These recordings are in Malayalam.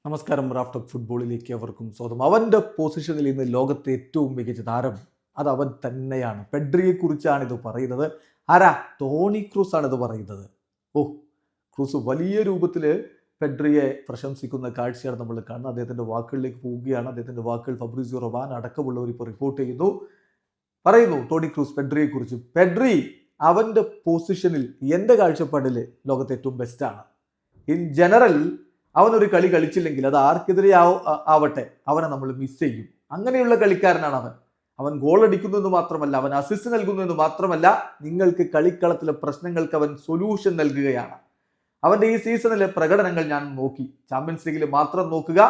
നമസ്കാരം. റാഫ് ടോക്ക് ഫുട്ബോളിലേക്ക് അവർക്കും സ്വാഗതം. അവൻ്റെ പൊസിഷനിൽ ഇന്ന് ലോകത്തെ ഏറ്റവും മികച്ച താരം അത് അവൻ തന്നെയാണ്. പെഡ്രിയെ കുറിച്ചാണ് ഇത് പറയുന്നത്. ആരാ? ടോണി ക്രൂസ് ആണ് ഇത് പറയുന്നത്. ക്രൂസ് വലിയ രൂപത്തിൽ പെഡ്രിയെ പ്രശംസിക്കുന്ന കാഴ്ചയാണ് നമ്മൾ കാണുന്നത്. അദ്ദേഹത്തിൻ്റെ വാക്കുകളിലേക്ക് പോവുകയാണ്. അദ്ദേഹത്തിൻ്റെ വാക്കുകൾ ഫബ്രിസിയോ റൊമാനോ അടക്കമുള്ളവർ ഇപ്പോൾ റിപ്പോർട്ട് പറയുന്നു ടോണി ക്രൂസ് പെഡ്രിയെ കുറിച്ച്. പെഡ്രി അവൻ്റെ പൊസിഷനിൽ എൻ്റെ കാഴ്ചപ്പാടിൽ ലോകത്തെ ഏറ്റവും ബെസ്റ്റാണ്. ഇൻ ജനറൽ അവനൊരു കളി കളിച്ചില്ലെങ്കിൽ അത് ആർക്കെതിരെ ആവട്ടെ അവനെ നമ്മൾ മിസ് ചെയ്യും. അങ്ങനെയുള്ള കളിക്കാരനാണ് അവൻ ഗോൾ അടിക്കുന്നു എന്ന് മാത്രമല്ല, അവൻ അസിസ്റ്റ് നൽകുന്നു എന്ന് മാത്രമല്ല, നിങ്ങൾക്ക് കളിക്കളത്തിലെ പ്രശ്നങ്ങൾക്ക് അവൻ സൊല്യൂഷൻ നൽകുകയാണ്. അവന്റെ ഈ സീസണിലെ പ്രകടനങ്ങൾ ഞാൻ നോക്കി. ചാമ്പ്യൻസ് ലീഗിൽ മാത്രം നോക്കുക,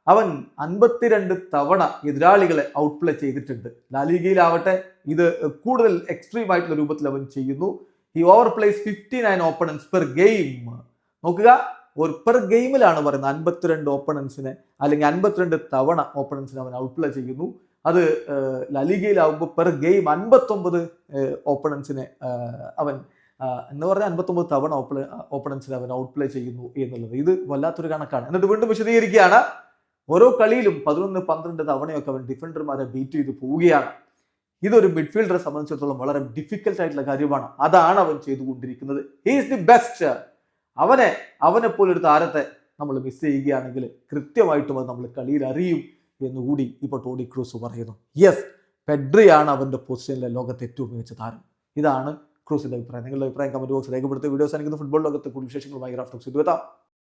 അവൻ 52 തവണ എതിരാളികളെ ഔട്ട്പ്ലേ ചെയ്തിട്ടുണ്ട്. ലാലിഗയിലാവട്ടെ ഇത് കൂടുതൽ എക്സ്ട്രീം ആയിട്ടുള്ള രൂപത്തിൽ അവൻ ചെയ്യുന്നു. ഈ over place 59 opponents per game. നോക്കുക, ഒരു പെർ ഗെയിമിലാണ് പറയുന്നത്. 52 ഓപ്പണൻസിനെ അല്ലെങ്കിൽ 52 തവണ ഓപ്പണൻസിനെ അവൻ ഔട്ട്പ്ലേ ചെയ്യുന്നു. അത് ലലിഗയിലാവുമ്പോൾ പെർ ഗെയിം 59 ഓപ്പണൻസിനെ അവൻ എന്ന് പറഞ്ഞാൽ 59 തവണ ഓപ്പണൻസിനെ അവൻ ഔട്ട്പ്ലേ ചെയ്യുന്നു എന്നുള്ളത് ഇത് വല്ലാത്തൊരു കണക്കാണ്. എന്നിട്ട് വീണ്ടും വിശദീകരിക്കുകയാണ്, ഓരോ കളിയിലും 11-12 തവണയൊക്കെ അവൻ ഡിഫൻഡർമാരെ ബീറ്റ് ചെയ്ത് പോവുകയാണ്. ഇതൊരു മിഡ്ഫീൽഡറെ സംബന്ധിച്ചിടത്തോളം വളരെ ഡിഫിക്കൽട്ട് ആയിട്ടുള്ള കാര്യമാണ്. അതാണ് അവൻ ചെയ്തുകൊണ്ടിരിക്കുന്നത്. He is the best. അവനെ പോലൊരു താരത്തെ നമ്മൾ മിസ് ചെയ്യുകയാണെങ്കിൽ കൃത്യമായിട്ടും അത് നമ്മൾ കളിയിൽ അറിയും എന്നുകൂടി ഇപ്പോൾ ടോണി ക്രൂസ് പറയുന്നു. യെസ്, പെഡ്രിയാണ് അവൻ്റെ പൊസിഷനിലെ ലോകത്തെ ഏറ്റവും മികച്ച താരം. ഇതാണ് ക്രൂസിന്റെ അഭിപ്രായം. നിങ്ങളുടെ അഭിപ്രായം കമന്റ് ബോക്സിൽ രേഖപ്പെടുത്തി. വീഡിയോസ് അനുഭവിക്കുന്ന ഫുട്ബോൾ ലോകത്തെ കൂടുതൽ വിശേഷങ്ങളുമായി റാഫ് ടോക്സ് എത്താം.